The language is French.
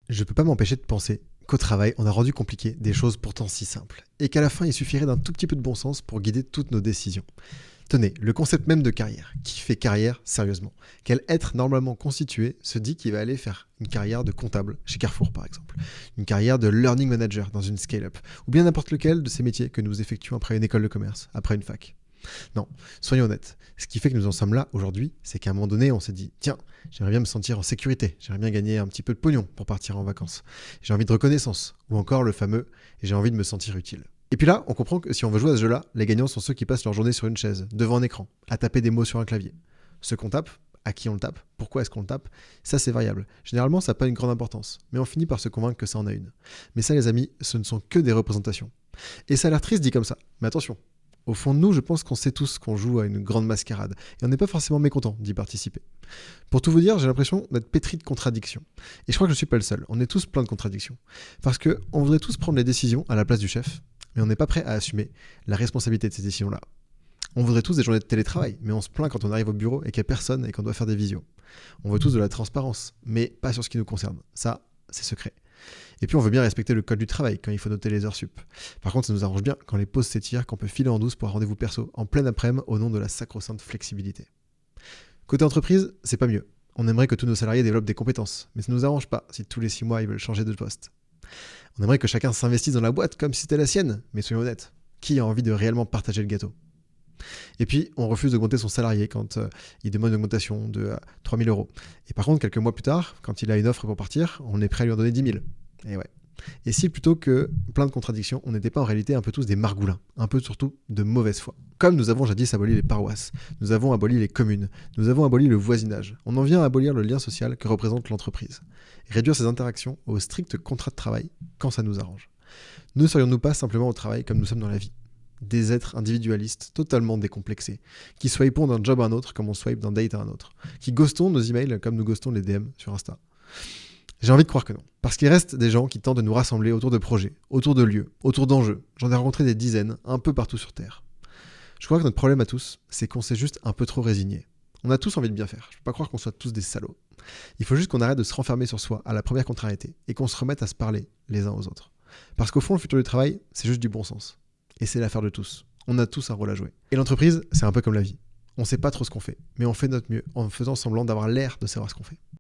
Je peux pas m'empêcher de penser qu'au travail, on a rendu compliqué des choses pourtant si simples, et qu'à la fin, il suffirait d'un tout petit peu de bon sens pour guider toutes nos décisions. Tenez, le concept même de carrière. Qui fait carrière sérieusement? Quel être normalement constitué se dit qu'il va aller faire une carrière de comptable chez Carrefour par exemple, une carrière de learning manager dans une scale-up, ou bien n'importe lequel de ces métiers que nous effectuons après une école de commerce, après une fac? Non, soyons honnêtes. Ce qui fait que nous en sommes là aujourd'hui, c'est qu'à un moment donné, on s'est dit, tiens, j'aimerais bien me sentir en sécurité, j'aimerais bien gagner un petit peu de pognon pour partir en vacances. J'ai envie de reconnaissance, ou encore le fameux, j'ai envie de me sentir utile. Et puis là, on comprend que si on veut jouer à ce jeu-là, les gagnants sont ceux qui passent leur journée sur une chaise, devant un écran, à taper des mots sur un clavier. Ceux qu'on tape, à qui on le tape, pourquoi est-ce qu'on le tape, ça c'est variable. Généralement, ça n'a pas une grande importance, mais on finit par se convaincre que ça en a une. Mais ça, les amis, ce ne sont que des représentations. Et ça a l'air triste dit comme ça, mais attention. Au fond de nous, je pense qu'on sait tous qu'on joue à une grande mascarade, et on n'est pas forcément mécontent d'y participer. Pour tout vous dire, j'ai l'impression d'être pétri de contradictions. Et je crois que je ne suis pas le seul, on est tous plein de contradictions. Parce qu'on voudrait tous prendre les décisions à la place du chef, mais on n'est pas prêt à assumer la responsabilité de ces décisions-là. On voudrait tous des journées de télétravail, mais on se plaint quand on arrive au bureau et qu'il n'y a personne et qu'on doit faire des visios. On veut tous de la transparence, mais pas sur ce qui nous concerne. Ça, c'est secret. Et puis on veut bien respecter le code du travail quand il faut noter les heures sup. Par contre, ça nous arrange bien quand les pauses s'étirent, qu'on peut filer en douce pour un rendez-vous perso en pleine après-midi au nom de la sacro-sainte flexibilité. Côté entreprise, c'est pas mieux. On aimerait que tous nos salariés développent des compétences, mais ça nous arrange pas si tous les 6 mois ils veulent changer de poste. On aimerait que chacun s'investisse dans la boîte comme si c'était la sienne, mais soyons honnêtes, qui a envie de réellement partager le gâteau? Et puis, on refuse d'augmenter son salarié quand il demande une augmentation de 3 000 euros. Et par contre, quelques mois plus tard, quand il a une offre pour partir, on est prêt à lui en donner 10 000. Et ouais. Et si plutôt que plein de contradictions, on n'était pas en réalité un peu tous des margoulins, un peu surtout de mauvaise foi. Comme nous avons jadis aboli les paroisses, nous avons aboli les communes, nous avons aboli le voisinage, on en vient à abolir le lien social que représente l'entreprise. Et réduire ces interactions au strict contrat de travail quand ça nous arrange. Ne serions-nous pas simplement au travail comme nous sommes dans la vie? Des êtres individualistes totalement décomplexés, qui swipons d'un job à un autre comme on swipe d'un date à un autre, qui ghostons nos emails comme nous ghostons les DM sur Insta. J'ai envie de croire que non, parce qu'il reste des gens qui tentent de nous rassembler autour de projets, autour de lieux, autour d'enjeux. J'en ai rencontré des dizaines, un peu partout sur Terre. Je crois que notre problème à tous, c'est qu'on s'est juste un peu trop résigné. On a tous envie de bien faire, je peux pas croire qu'on soit tous des salauds. Il faut juste qu'on arrête de se renfermer sur soi à la première contrariété, et qu'on se remette à se parler les uns aux autres. Parce qu'au fond, le futur du travail, c'est juste du bon sens. Et c'est l'affaire de tous. On a tous un rôle à jouer. Et l'entreprise, c'est un peu comme la vie. On sait pas trop ce qu'on fait, mais on fait notre mieux en faisant semblant d'avoir l'air de savoir ce qu'on fait.